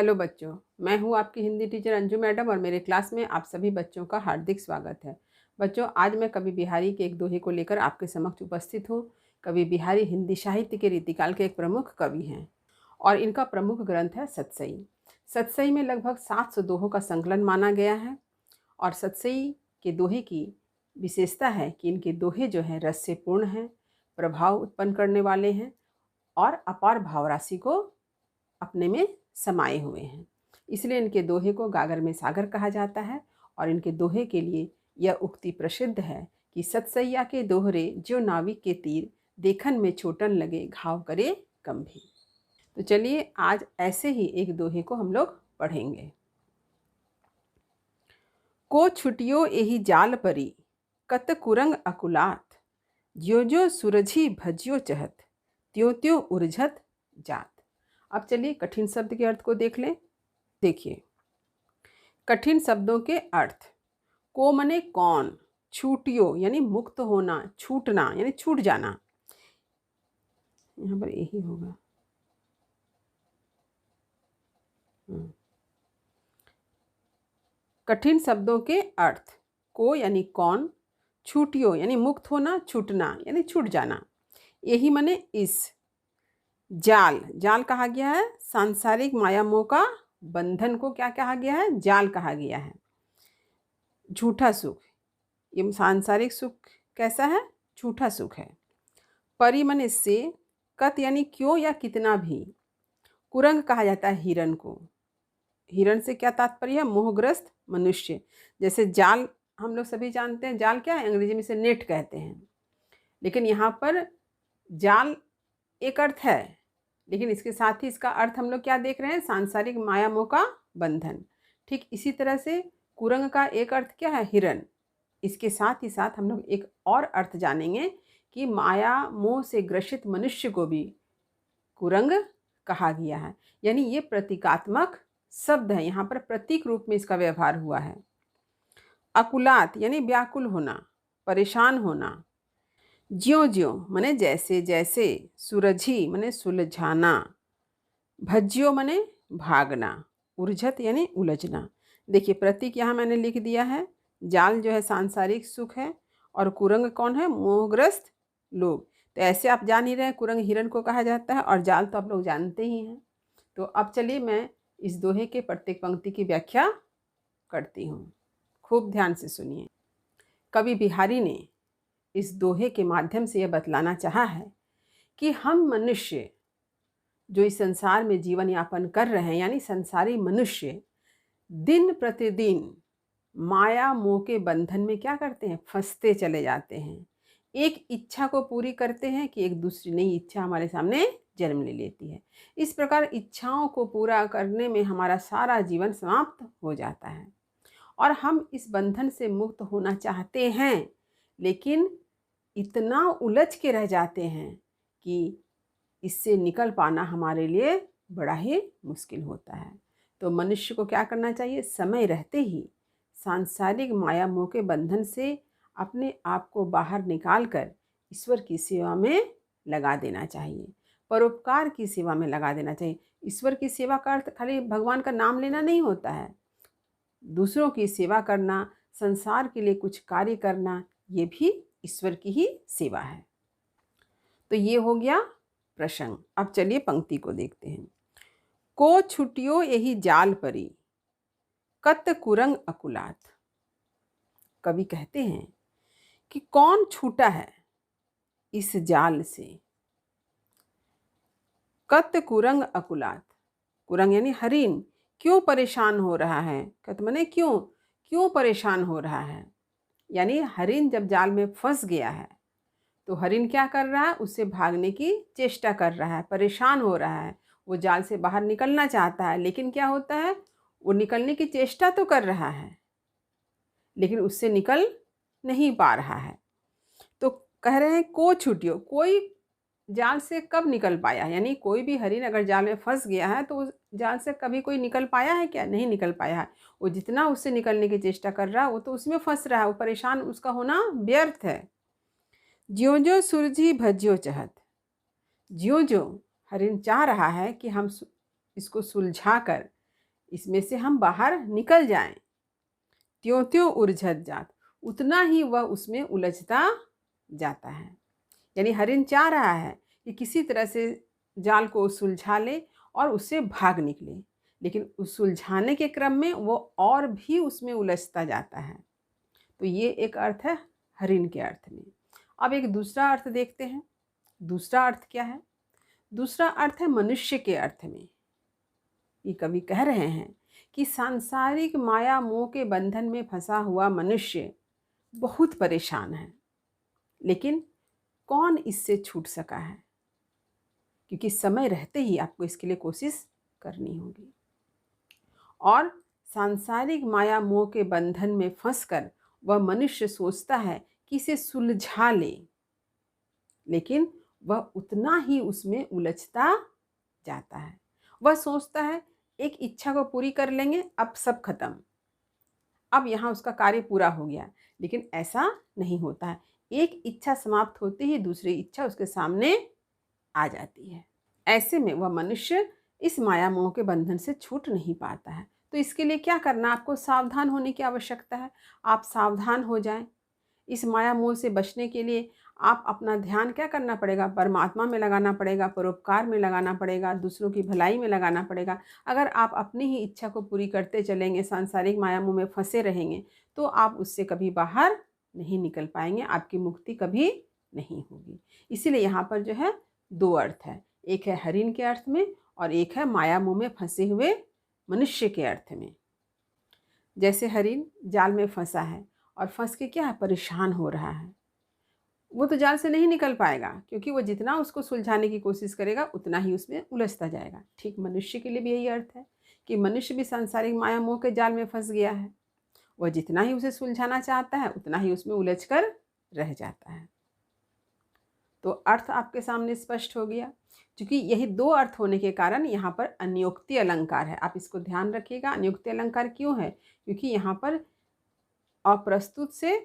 Hello बच्चों, मैं हूँ आपकी हिंदी टीचर अंजू मैडम और मेरे क्लास में आप सभी बच्चों का हार्दिक स्वागत है। बच्चों, आज मैं कवि बिहारी के एक दोहे को लेकर आपके समक्ष उपस्थित हूँ। कवि बिहारी हिंदी साहित्य के रीतिकाल के एक प्रमुख कवि हैं और इनका प्रमुख ग्रंथ है सतसई। सतसई में लगभग 700 दोहों का संकलन माना गया है और सतसई के दोहे की विशेषता है कि इनके दोहे जो हैं रस से पूर्ण हैं, प्रभाव उत्पन्न करने वाले हैं और अपार भाव राशि को अपने में समाये हुए हैं। इसलिए इनके दोहे को गागर में सागर कहा जाता है और इनके दोहे के लिए यह उक्ति प्रसिद्ध है कि सतसैया के दोहरे जो नाविक के तीर, देखन में छोटन लगे घाव करे गंभीर। तो चलिए आज ऐसे ही एक दोहे को हम लोग पढ़ेंगे। को छुटियो एही जाल परी, कत कुरंग अकुलात, ज्यो ज्यो सूरझी भजियो चहत, त्यों त्यों उर्झत जात। अब चलिए कठिन शब्द के अर्थ को देख लें। देखिए, कठिन शब्दों के अर्थ। को मने कौन, छूटियो यानी मुक्त होना, छूटना यानी छूट जाना, यहाँ पर यही होगा। कठिन शब्दों के अर्थ। को यानी कौन, छूटियो यानी मुक्त होना, छूटना यानी छूट जाना, यही मने इस, जाल, जाल कहा गया है सांसारिक माया मोह का बंधन को क्या कहा गया है, जाल कहा गया है। झूठा सुख, ये सांसारिक सुख कैसा है, झूठा सुख है। परी मन इससे, कत यानी क्यों या कितना भी। कुरंग कहा जाता है हिरण को। हिरण से क्या तात्पर्य है, मोहग्रस्त मनुष्य। जैसे जाल हम लोग सभी जानते हैं, जाल क्या है, अंग्रेजी में इसे नेट कहते हैं, लेकिन यहाँ पर जाल एक अर्थ है, लेकिन इसके साथ ही इसका अर्थ हम लोग क्या देख रहे हैं, सांसारिक माया मोह का बंधन। ठीक इसी तरह से कुरंग का एक अर्थ क्या है, हिरण। इसके साथ ही साथ हम लोग एक और अर्थ जानेंगे कि माया मोह से ग्रसित मनुष्य को भी कुरंग कहा गया है। यानी ये प्रतीकात्मक शब्द है, यहाँ पर प्रतीक रूप में इसका व्यवहार हुआ है। अकुलात यानी व्याकुल होना, परेशान होना। ज्यों ज्यों मने जैसे जैसे, सूरझी मने सुलझाना, भज्यो मने भागना, उर्झत यानी उलझना। देखिए प्रतीक यहाँ मैंने लिख दिया है। जाल जो है सांसारिक सुख है और कुरंग कौन है, मोहग्रस्त लोग। तो ऐसे आप जान ही रहे हैं कुरंग हिरण को कहा जाता है और जाल तो आप लोग जानते ही हैं। तो अब चलिए मैं इस दोहे के प्रत्येक पंक्ति की व्याख्या करती हूँ, खूब ध्यान से सुनिए। कवि बिहारी ने इस दोहे के माध्यम से यह बतलाना चाहा है कि हम मनुष्य जो इस संसार में जीवन यापन कर रहे हैं, यानी संसारी मनुष्य दिन प्रतिदिन माया मोह के बंधन में क्या करते हैं, फंसते चले जाते हैं। एक इच्छा को पूरी करते हैं कि एक दूसरी नई इच्छा हमारे सामने जन्म ले लेती है। इस प्रकार इच्छाओं को पूरा करने में हमारा सारा जीवन समाप्त हो जाता है और हम इस बंधन से मुक्त होना चाहते हैं, लेकिन इतना उलझ के रह जाते हैं कि इससे निकल पाना हमारे लिए बड़ा ही मुश्किल होता है। तो मनुष्य को क्या करना चाहिए, समय रहते ही सांसारिक माया मोह के बंधन से अपने आप को बाहर निकाल कर ईश्वर की सेवा में लगा देना चाहिए, परोपकार की सेवा में लगा देना चाहिए। ईश्वर की सेवा का अर्थ खाली भगवान का नाम लेना नहीं होता है, दूसरों की सेवा करना, संसार के लिए कुछ कार्य करना, ये भी ईश्वर की ही सेवा है। तो ये हो गया प्रसंग। अब चलिए पंक्ति को देखते हैं। को छुटियो यही जाल परी, कत कुरंग अकुलात। कवि कहते हैं कि कौन छूटा है इस जाल से। कत कुरंग अकुलात, कुरंग यानी हरिण क्यों परेशान हो रहा है, कत मने क्यों, क्यों परेशान हो रहा है। यानी हरिण जब जाल में फंस गया है तो हरिण क्या कर रहा है, उससे भागने की चेष्टा कर रहा है, परेशान हो रहा है। वो जाल से बाहर निकलना चाहता है, लेकिन क्या होता है, वो निकलने की चेष्टा तो कर रहा है लेकिन उससे निकल नहीं पा रहा है। तो कह रहे हैं को छुटियो, कोई जाल से कब निकल पाया, यानी कोई भी हरिण अगर जाल में फंस गया है तो उस जाल से कभी कोई निकल पाया है क्या, नहीं निकल पाया है। वो जितना उससे निकलने की चेष्टा कर रहा है वो तो उसमें फंस रहा है, वो परेशान, उसका होना व्यर्थ है। ज्यों ज्यों सुलझी भज्यो चहत, ज्यों ज्यों हरिण चाह रहा है कि हम इसको सुलझा कर इसमें से हम बाहर निकल जाएं। त्यों त्यों उलझत जात, उतना ही वह उसमें उलझता जाता है। यानी हरिन चाह रहा है कि किसी तरह से जाल को सुलझा ले और उससे भाग निकले, लेकिन उस सुलझाने के क्रम में वो और भी उसमें उलझता जाता है। तो ये एक अर्थ है हरिन के अर्थ में। अब एक दूसरा अर्थ देखते हैं। दूसरा अर्थ क्या है? दूसरा अर्थ है मनुष्य के अर्थ में। ये कवि कह रहे हैं कि सांसारिक माया मोह के बंधन में फंसा हुआ मनुष्य बहुत परेशान है, लेकिन कौन इससे छूट सका है? क्योंकि समय रहते ही आपको इसके लिए कोशिश करनी होगी। और सांसारिक माया मोह के बंधन में फंसकर वह मनुष्य सोचता है कि इसे सुलझा ले, लेकिन वह उतना ही उसमें उलझता जाता है। वह सोचता है एक इच्छा को पूरी कर लेंगे, अब सब खत्म, अब यहाँ उसका कार्य पूरा हो गया, लेकिन ऐसा नहीं होता है। एक इच्छा समाप्त होते ही दूसरी इच्छा उसके सामने आ जाती है। ऐसे में वह मनुष्य इस माया मोह के बंधन से छूट नहीं पाता है। तो इसके लिए क्या करना? आपको सावधान होने की आवश्यकता है। आप सावधान हो जाएं। इस माया मोह से बचने के लिए आप अपना ध्यान क्या करना पड़ेगा? परमात्मा में लगाना पड़ेगा, परोपकार में लगाना पड़ेगा, दूसरों की भलाई में लगाना पड़ेगा। अगर आप अपनी ही इच्छा को पूरी करते चलेंगे, सांसारिक माया मोह में फंसे रहेंगे, तो आप उससे कभी बाहर नहीं निकल पाएंगे, आपकी मुक्ति कभी नहीं होगी। इसीलिए यहाँ पर जो है दो अर्थ है, एक है हरिन के अर्थ में और एक है माया मोह में फंसे हुए मनुष्य के अर्थ में। जैसे हरिन जाल में फंसा है और फंस के क्या है, परेशान हो रहा है। वो तो जाल से नहीं निकल पाएगा, क्योंकि वो जितना उसको सुलझाने की कोशिश करेगा उतना ही उसमें उलझता जाएगा। ठीक मनुष्य के लिए भी यही अर्थ है कि मनुष्य भी सांसारिक माया मोह के जाल में फंस गया है। वह जितना ही उसे सुलझाना चाहता है उतना ही उसमें उलझ कर रह जाता है। तो अर्थ आपके सामने स्पष्ट हो गया। क्योंकि यही दो अर्थ होने के कारण यहाँ पर अन्योक्ति अलंकार है। आप इसको ध्यान रखिएगा। अन्योक्ति अलंकार क्यों है? क्योंकि यहाँ पर अप्रस्तुत से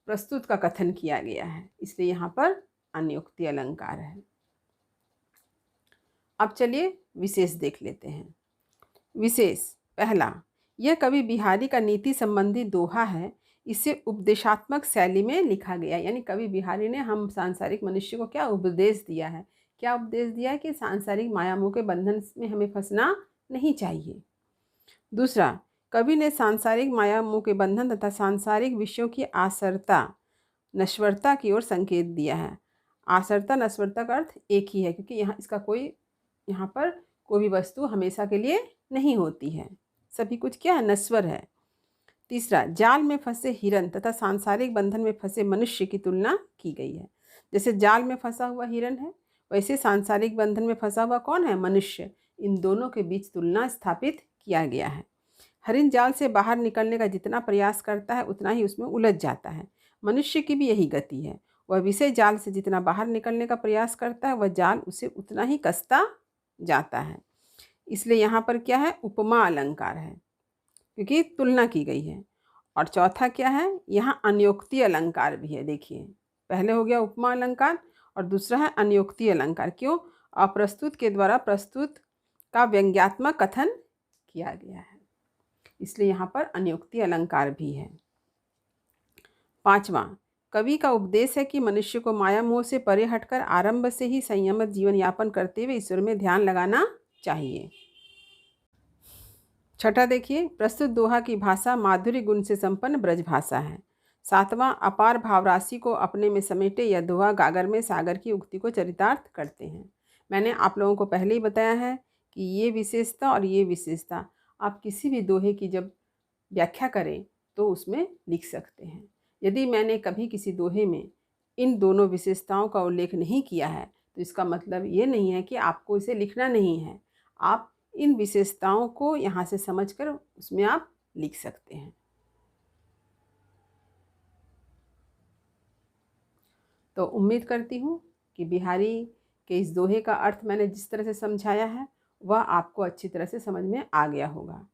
प्रस्तुत का कथन किया गया है, इसलिए यहाँ पर अन्योक्ति अलंकार है। अब चलिए विशेष देख लेते हैं। विशेष पहला, यह कवि बिहारी का नीति संबंधी दोहा है। इसे उपदेशात्मक शैली में लिखा गया। यानी कवि बिहारी ने हम सांसारिक मनुष्य को क्या उपदेश दिया है? क्या उपदेश दिया है? कि सांसारिक माया मोह के बंधन में हमें फंसना नहीं चाहिए। दूसरा, कवि ने सांसारिक माया मोह के बंधन तथा सांसारिक विषयों की आसरता नश्वरता की ओर संकेत दिया है। आसरता नश्वरता का अर्थ एक ही है, क्योंकि यहाँ पर कोई भी वस्तु हमेशा के लिए नहीं होती है, सभी कुछ क्या है, नश्वर है। तीसरा, जाल में फंसे हिरन तथा सांसारिक बंधन में फंसे मनुष्य की तुलना की गई है। जैसे जाल में फंसा हुआ हिरन है, वैसे सांसारिक बंधन में फंसा हुआ कौन है? मनुष्य। इन दोनों के बीच तुलना स्थापित किया गया है। हरिन जाल से बाहर निकलने का जितना प्रयास करता है उतना ही उसमें उलझ जाता है। मनुष्य की भी यही गति है। वह विषय जाल से जितना बाहर निकलने का प्रयास करता है, वह जाल उसे उतना ही कसता जाता है। इसलिए यहाँ पर क्या है? उपमा अलंकार है, क्योंकि तुलना की गई है। और चौथा क्या है? यहाँ अन्योक्ति अलंकार भी है। देखिए, पहले हो गया उपमा अलंकार और दूसरा है अन्योक्ति अलंकार। क्यों? अप्रस्तुत के द्वारा प्रस्तुत का व्यंग्यात्मक कथन किया गया है, इसलिए यहाँ पर अन्योक्ति अलंकार भी है। पांचवा, कवि का उपदेश है कि मनुष्य को माया मोह से परे हटकर आरंभ से ही संयमित जीवन यापन करते हुए ईश्वर में ध्यान लगाना चाहिए। छठा देखिए, प्रस्तुत दोहा की भाषा माधुर्य गुण से संपन्न ब्रज भाषा है। सातवां, अपार भावराशि को अपने में समेटे यह दोहा गागर में सागर की उक्ति को चरितार्थ करते हैं। मैंने आप लोगों को पहले ही बताया है कि ये विशेषता और ये विशेषता आप किसी भी दोहे की जब व्याख्या करें तो उसमें लिख सकते हैं। यदि मैंने कभी किसी दोहे में इन दोनों विशेषताओं का उल्लेख नहीं किया है तो इसका मतलब ये नहीं है कि आपको इसे लिखना नहीं है। आप इन विशेषताओं को यहाँ से समझकर उसमें आप लिख सकते हैं। तो उम्मीद करती हूँ कि बिहारी के इस दोहे का अर्थ मैंने जिस तरह से समझाया है वह आपको अच्छी तरह से समझ में आ गया होगा।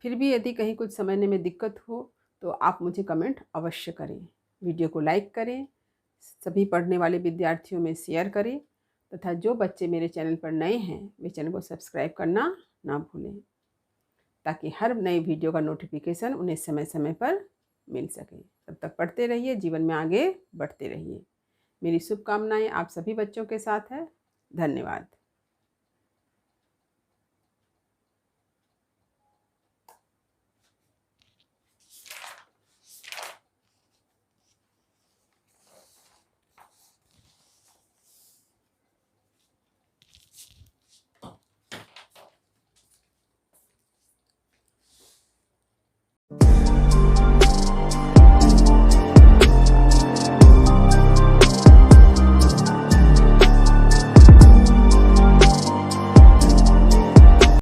फिर भी यदि कहीं कुछ समझने में दिक्कत हो तो आप मुझे कमेंट अवश्य करें। वीडियो को लाइक करें, सभी पढ़ने वाले विद्यार्थियों में शेयर करें तथा जो बच्चे मेरे चैनल पर नए हैं वे चैनल को सब्सक्राइब करना ना भूलें, ताकि हर नई वीडियो का नोटिफिकेशन उन्हें समय समय पर मिल सके। तब तक पढ़ते रहिए, जीवन में आगे बढ़ते रहिए। मेरी शुभकामनाएं आप सभी बच्चों के साथ है। धन्यवाद।